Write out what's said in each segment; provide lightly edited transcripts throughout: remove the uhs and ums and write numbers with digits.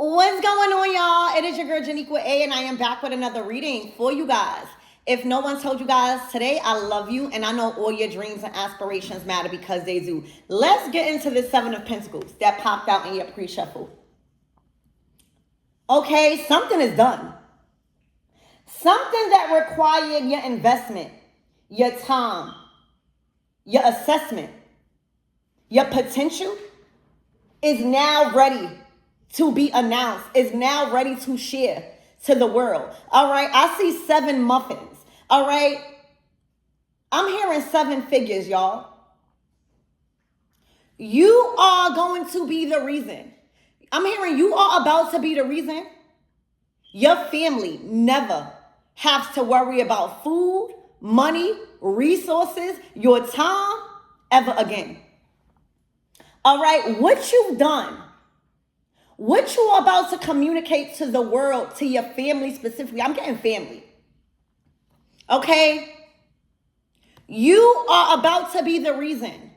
What's going on, y'all? It is your girl, Janiqua A, and I am back with another reading for you guys. If no one told you guys today, I love you, and I know all your dreams and aspirations matter because they do. Let's get into the Seven of Pentacles that popped out in your pre-shuffle. Okay, something is done. Something that required your investment, your time, your assessment, your potential is now ready to be announced, is now ready to share to the world. All right, I see 7 muffins. All right, I'm hearing 7 figures, y'all. You are going to be the reason. I'm hearing you are about to be the reason your family never has to worry about food, money, resources, your time ever again. All right, what you've done, what you are about to communicate to the world, to your family specifically. I'm getting family. Okay? You are about to be the reason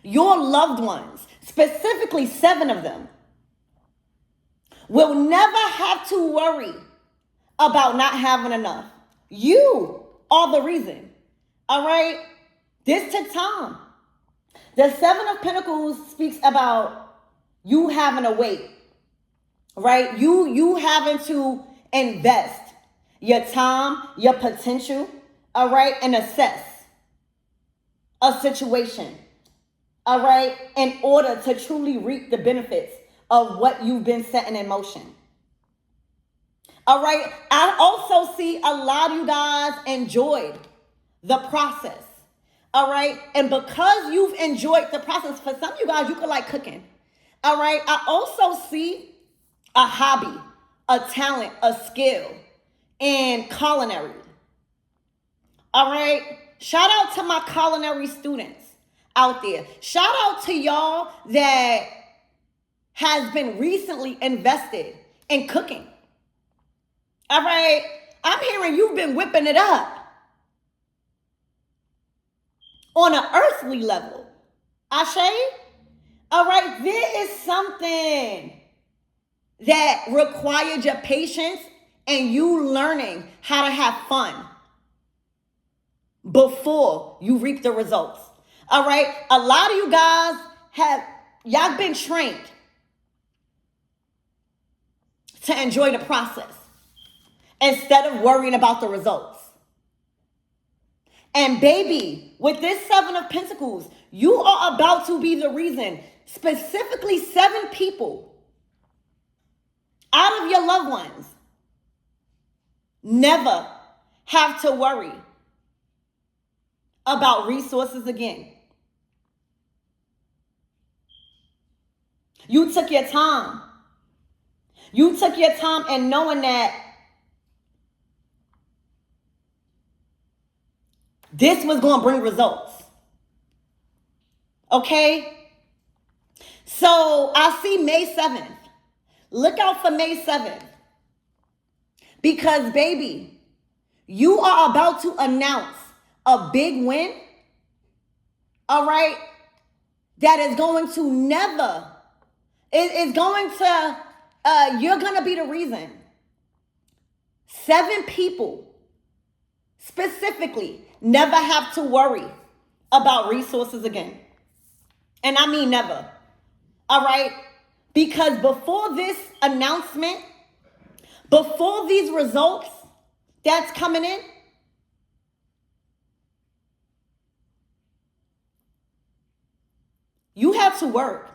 your loved ones, specifically 7 of them, will never have to worry about not having enough. You are the reason. All right? This took time. The 7 of Pentacles speaks about you having to wait, right? You having to invest your time, your potential, all right, and assess a situation, all right, in order to truly reap the benefits of what you've been setting in motion. All right, I also see a lot of you guys enjoyed the process, all right, and because you've enjoyed the process, for some of you guys, you could like cooking. All right, I also see a hobby, a talent, a skill in culinary. All right, shout out to my culinary students out there. Shout out to y'all that has been recently invested in cooking. All right, I'm hearing you've been whipping it up on an earthly level. Ashe? All right, there is something that required your patience and you learning how to have fun before you reap the results. All right, a lot of you guys y'all been trained to enjoy the process instead of worrying about the results. And baby, with this 7 of Pentacles, you are about to be the reason. Specifically 7 people out of your loved ones never have to worry about resources again. You took your time. You took your time in knowing that this was going to bring results. Okay? So I see May 7th. Look out for May 7th. Because, baby, you are about to announce a big win, all right, that is going to never, you're going to be the reason 7 people specifically never have to worry about resources again. And I mean never. All right? Because before this announcement, before these results that's coming in, you had to work.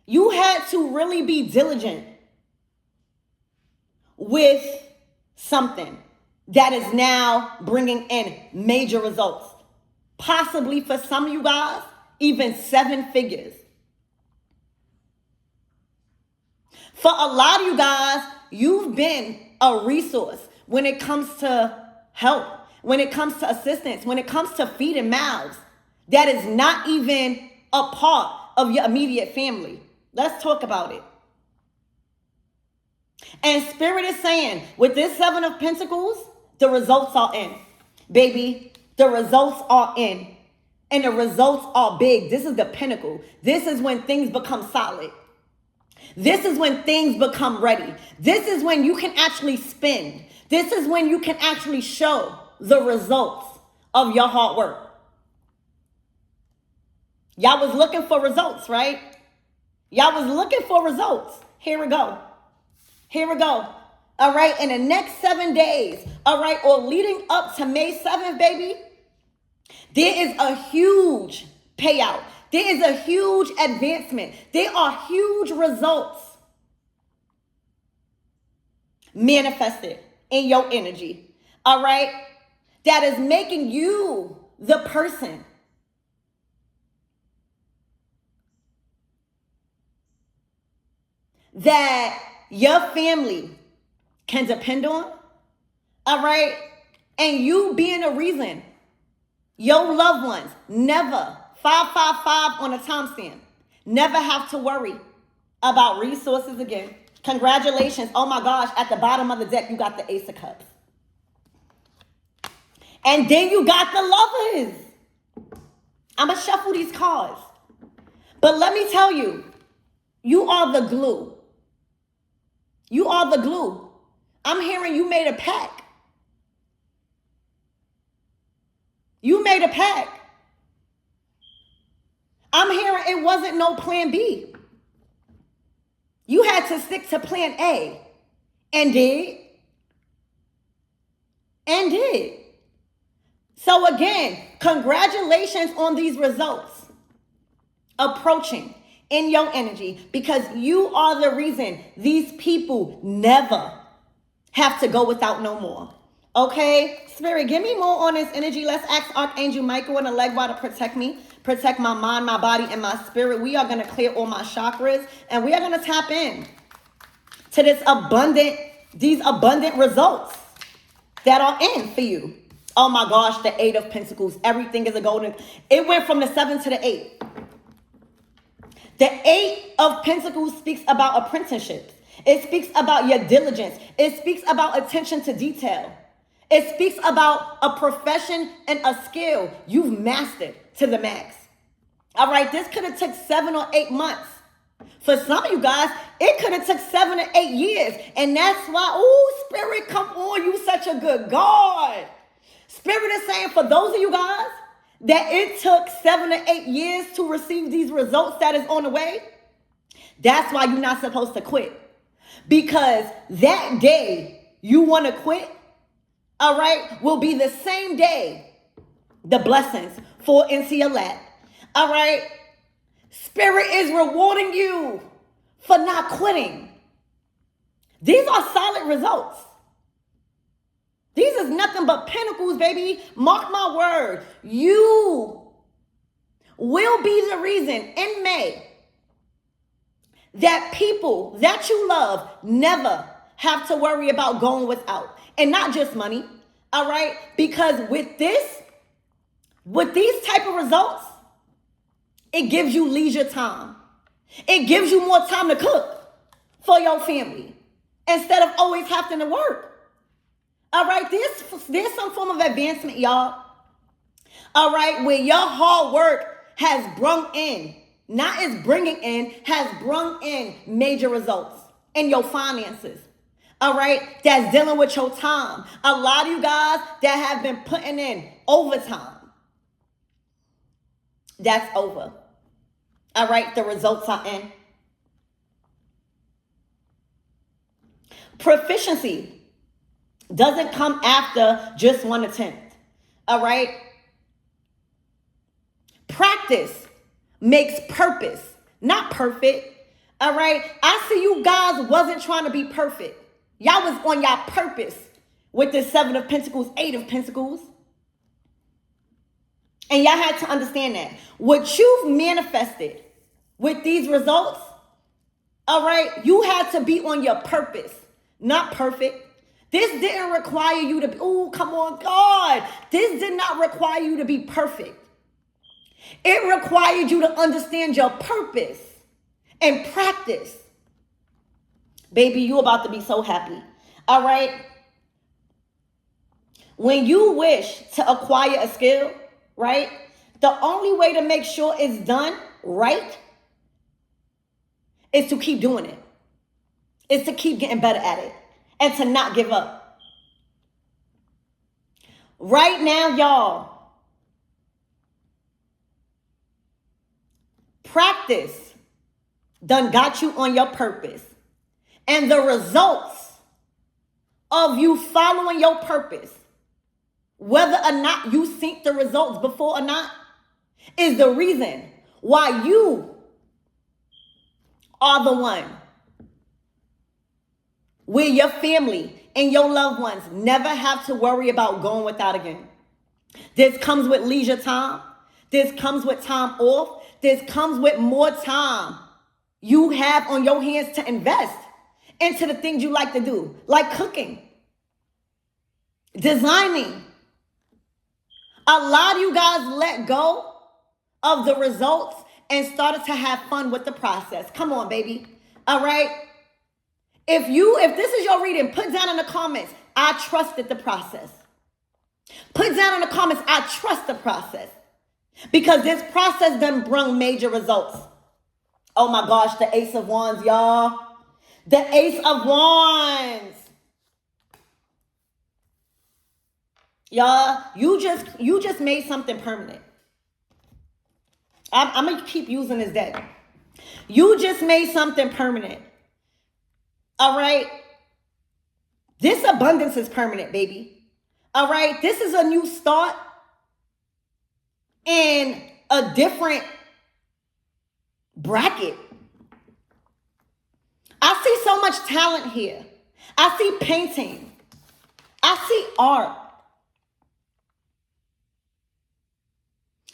You had to really be diligent with something that is now bringing in major results. Possibly for some of you guys, even 7 figures. For a lot of you guys, you've been a resource when it comes to help, when it comes to assistance, when it comes to feeding mouths that is not even a part of your immediate family. Let's talk about it. And Spirit is saying, with this 7 of Pentacles, the results are in. Baby, the results are in. And the results are big. This is the pinnacle. This is when things become solid. This is when things become ready. This is when you can actually spend. This is when you can actually show the results of your hard work. Y'all was looking for results, right? Y'all was looking for results. Here we go. Here we go. All right, in the next 7 days, all right, or leading up to May 7th, baby, there is a huge payout. There is a huge advancement. There are huge results manifested in your energy, all right, that is making you the person that your family can depend on, all right, and you being a reason your loved ones never, 555 on a timestamp, never have to worry about resources again. Congratulations. Oh my gosh, at the bottom of the deck, you got the Ace of Cups. And then you got the Lovers. I'm going to shuffle these cards. But let me tell you, you are the glue. You are the glue. I'm hearing you made a pact. You made a pact. I'm hearing it wasn't no plan B. You had to stick to plan A. And did. And did. So again, congratulations on these results approaching in your energy, because you are the reason these people never have to go without no more. Okay, Spirit, give me more on this energy. Let's ask Archangel Michael and the Legba to protect me, protect my mind, my body, and my spirit. We are going to clear all my chakras, and we are going to tap in to these abundant results that are in for you. Oh my gosh, the 8 of Pentacles. Everything is a golden. It went from the 7 to the 8. The 8 of Pentacles speaks about apprenticeships. It speaks about your diligence. It speaks about attention to detail. It speaks about a profession and a skill you've mastered to the max. All right, this could have took 7 or 8 months. For some of you guys, it could have took 7 or 8 years. And that's why, oh, Spirit, come on, you such a good God. Spirit is saying for those of you guys that it took 7 or 8 years to receive these results that is on the way, that's why you're not supposed to quit. Because that day you want to quit, all right, will be the same day the blessings fall into your lap. All right, Spirit is rewarding you for not quitting. These are solid results. These is nothing but pentacles, baby. Mark my word. You will be the reason in May that people that you love never have to worry about going without. And not just money, all right? Because with these type of results, it gives you leisure time. It gives you more time to cook for your family instead of always having to work. All right, there's some form of advancement, y'all. All right, where your hard work has brung in, not is bringing in, has brung in major results in your finances. All right, that's dealing with your time. A lot of you guys that have been putting in overtime, that's over. All right, the results are in. Proficiency doesn't come after just one attempt, all right? Practice makes purpose, not perfect, all right? I see you guys wasn't trying to be perfect. Y'all was on y'all purpose with the 7 of Pentacles, 8 of Pentacles. And y'all had to understand that. What you've manifested with these results, all right, you had to be on your purpose, not perfect. This didn't require you to be, oh, come on, God. This did not require you to be perfect. It required you to understand your purpose and practice. Baby, you about to be so happy. All right? When you wish to acquire a skill, right, the only way to make sure it's done right is to keep doing it. is to keep getting better at it and to not give up. Right now, y'all, practice done got you on your purpose. And the results of you following your purpose, whether or not you seek the results before or not, is the reason why you are the one where your family and your loved ones never have to worry about going without again. This comes with leisure time. This comes with time off. This comes with more time you have on your hands to invest into the things you like to do, like cooking, designing. A lot of you guys let go of the results and started to have fun with the process. Come on, baby. All right? If this is your reading, put down in the comments, I trusted the process. Put down in the comments, I trust the process. Because this process done brung major results. Oh my gosh, the Ace of Wands, y'all. The Ace of Wands. Y'all, you just made something permanent. I'm going to keep using this deck. You just made something permanent. All right? This abundance is permanent, baby. All right? This is a new start in a different bracket. I see so much talent here. I see painting. I see art.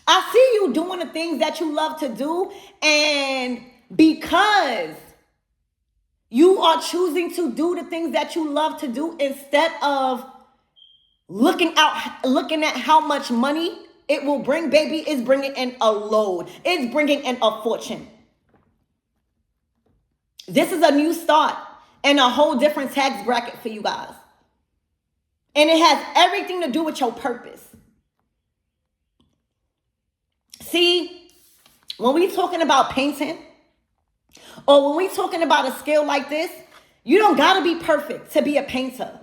I see you doing the things that you love to do, and because you are choosing to do the things that you love to do instead of looking at how much money it will bring, baby, it's bringing in a load. It's bringing in a fortune. This is a new start and a whole different tax bracket for you guys. And it has everything to do with your purpose. See, when we talking about painting, or when we talking about a skill like this, you don't got to be perfect to be a painter.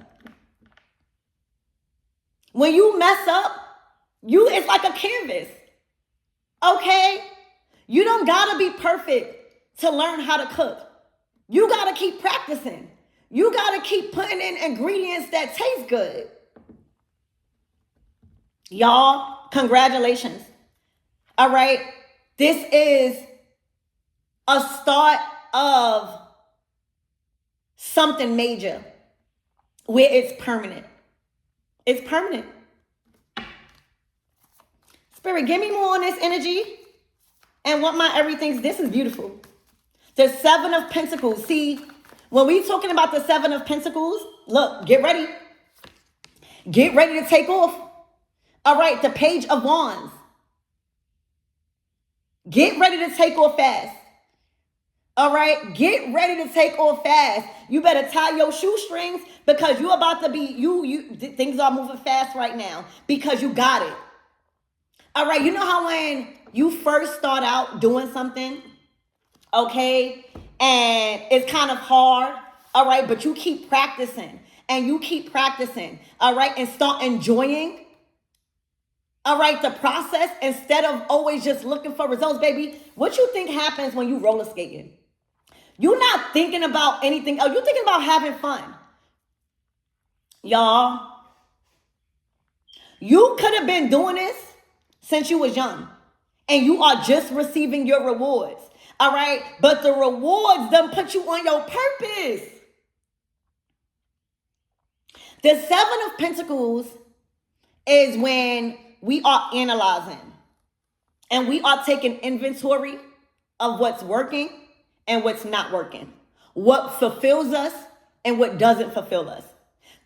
When you mess up, it's like a canvas. Okay? You don't got to be perfect to learn how to cook. You got to keep practicing. You got to keep putting in ingredients that taste good. Y'all, congratulations. All right? This is a start of something major where it's permanent. It's permanent. Spirit, give me more on this energy and what my everything's. This is beautiful. The Seven of Pentacles. See, when we talking about the Seven of Pentacles, look, get ready. Get ready to take off. All right, the Page of Wands. Get ready to take off fast. All right, get ready to take off fast. You better tie your shoestrings because you're about to be, things are moving fast right now because you got it. All right, you know how when you first start out doing something, okay, and it's kind of hard, all right, but you keep practicing and you keep practicing, all right, and start enjoying, all right, the process instead of always just looking for results, baby. What you think happens when you roller skating? You're not thinking about anything else. You're thinking about having fun. Y'all, you could have been doing this since you was young, and you are just receiving your rewards, all right? But the rewards done put you on your purpose. The Seven of Pentacles is when we are analyzing and we are taking inventory of what's working and what's not working, what fulfills us and what doesn't fulfill us.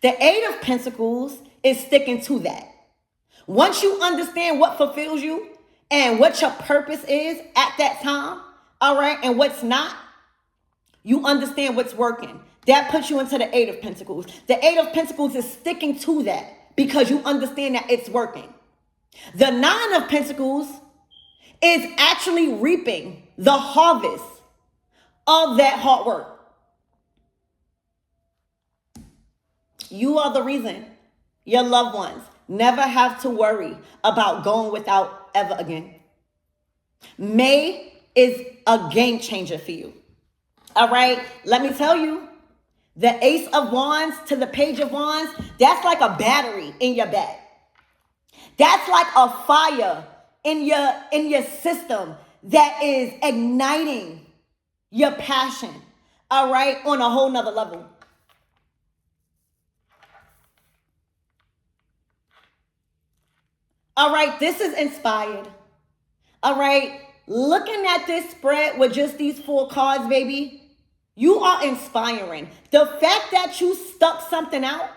The Eight of Pentacles is sticking to that. Once you understand what fulfills you and what your purpose is at that time, all right, and what's not, you understand what's working. That puts you into the Eight of Pentacles. The Eight of Pentacles is sticking to that because you understand that it's working. The Nine of Pentacles is actually reaping the harvest of that hard work. You are the reason your loved ones never have to worry about going without ever again. May is a game changer for you. All right, let me tell you, the Ace of Wands to the Page of Wands, that's like a battery in your back. That's like a fire in your system that is igniting your passion, all right, on a whole nother level. All right, this is inspired. All right, looking at this spread with just these 4 cards, baby, you are inspiring. The fact that you stuck something out,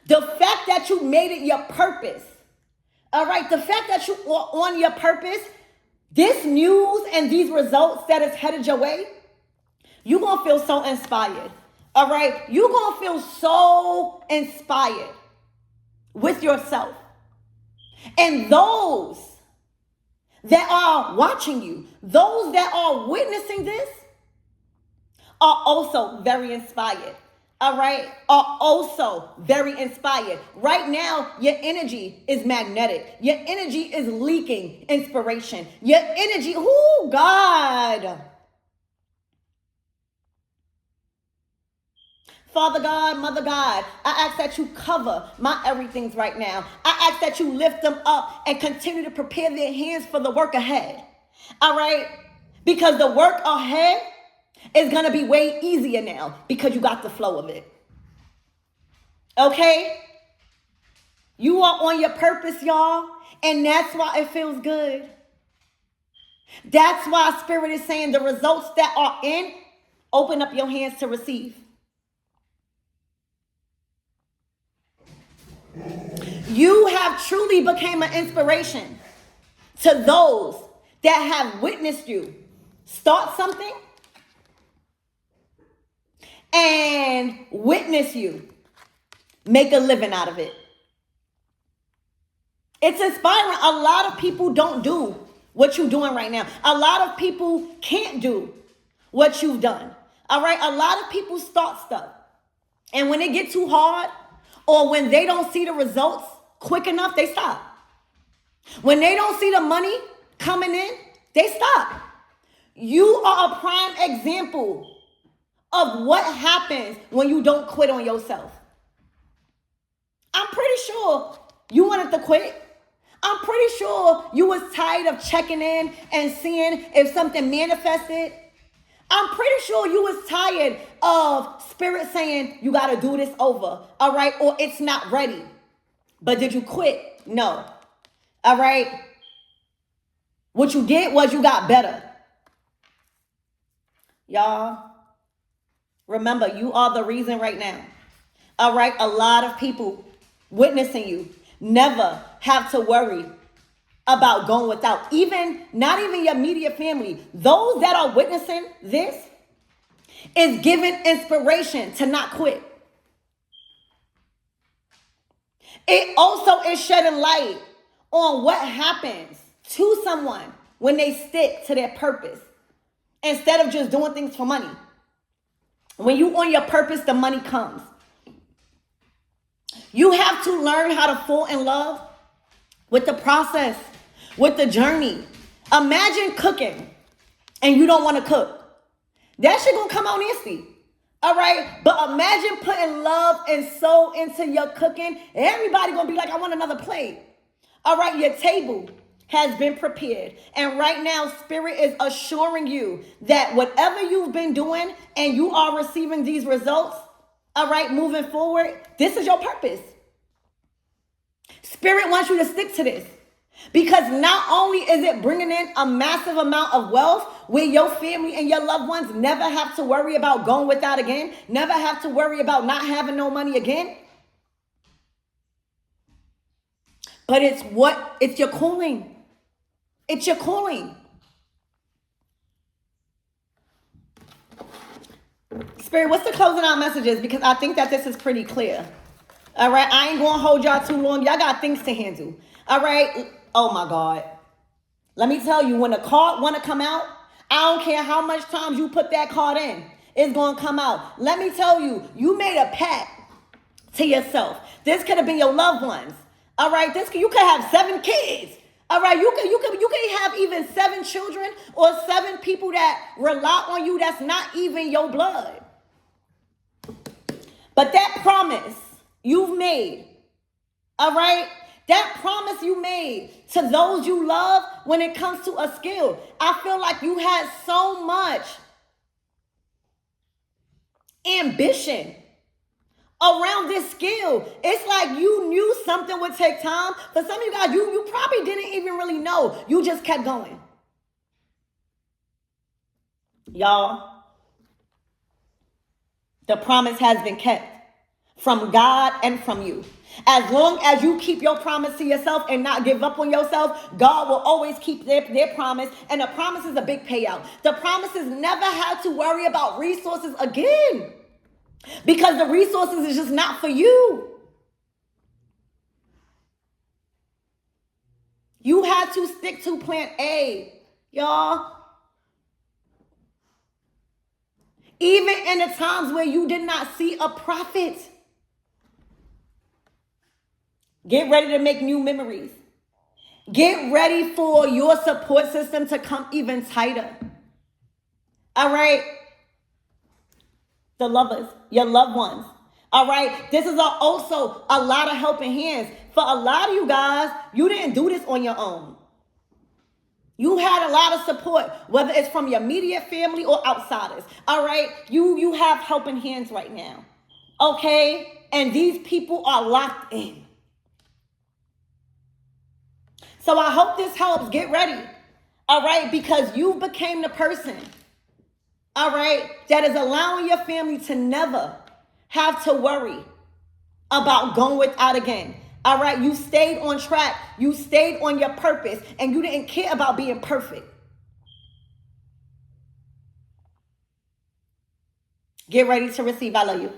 the fact that you made it your purpose, all right, the fact that you are on your purpose, this news and these results that is headed your way, you're going to feel so inspired, all right? You're going to feel so inspired with yourself. And those that are watching you, those that are witnessing this, are also very inspired, all right? Are also very inspired. Right now, your energy is magnetic. Your energy is leaking inspiration. Your energy, oh, God. Father God, Mother God, I ask that you cover my everythings right now. I ask that you lift them up and continue to prepare their hands for the work ahead. All right? Because the work ahead is going to be way easier now because you got the flow of it. Okay? You are on your purpose, y'all, and that's why it feels good. That's why Spirit is saying the results that are in, open up your hands to receive. You have truly become an inspiration to those that have witnessed you start something and witness you make a living out of it. It's inspiring. A lot of people don't do what you're doing right now. A lot of people can't do what you've done. All right? A lot of people start stuff. And when it gets too hard, or when they don't see the results quick enough, they stop. When they don't see the money coming in, they stop. You are a prime example of what happens when you don't quit on yourself. I'm pretty sure you wanted to quit. I'm pretty sure you was tired of checking in and seeing if something manifested. I'm pretty sure you was tired of Spirit saying you got to do this over, all right, or it's not ready. But did you quit? No. All right? What you did was you got better. Y'all, remember, you are the reason right now. All right? A lot of people witnessing you never have to worry about going without. Not even your immediate family. Those that are witnessing this is giving inspiration to not quit. It also is shedding light on what happens to someone when they stick to their purpose instead of just doing things for money. When you on your purpose, the money comes. You have to learn how to fall in love with the process, with the journey. Imagine cooking and you don't want to cook. That shit gonna come out nasty. All right? But imagine putting love and soul into your cooking. Everybody gonna be like, I want another plate. All right, your table has been prepared. And right now, Spirit is assuring you that whatever you've been doing and you are receiving these results, all right, moving forward, this is your purpose. Spirit wants you to stick to this. Because not only is it bringing in a massive amount of wealth where your family and your loved ones never have to worry about going without again, never have to worry about not having no money again, but it's your calling. It's your calling. Spirit, what's the closing out messages? Because I think that this is pretty clear. All right, I ain't going to hold y'all too long. Y'all got things to handle. All right. Oh, my God. Let me tell you, when a card want to come out, I don't care how much times you put that card in. It's going to come out. Let me tell you, you made a pact to yourself. This could have been your loved ones. All right, you could have 7 kids. All right, you can have even 7 children or 7 people that rely on you that's not even your blood. But that promise you've made, all right, that promise you made to those you love when it comes to a skill, I feel like you had so much ambition around this skill. It's like you knew something would take time. For some of you guys, you probably didn't even really know. You just kept going. Y'all, the promise has been kept from God and from you. As long as you keep your promise to yourself and not give up on yourself, God will always keep their promise. And the promise is a big payout. The promises never had to worry about resources again, because the resources is just not for you. You had to stick to plan A, y'all. Even in the times where you did not see a profit. Get ready to make new memories. Get ready for your support system to come even tighter. All right? The lovers, your loved ones. All right? This is also a lot of helping hands. For a lot of you guys, you didn't do this on your own. You had a lot of support, whether it's from your immediate family or outsiders. All right? You have helping hands right now. Okay? And these people are locked in. So I hope this helps. Get ready. All right? Because you became the person, all right, that is allowing your family to never have to worry about going without again. All right? You stayed on track. You stayed on your purpose, and you didn't care about being perfect. Get ready to receive. I love you.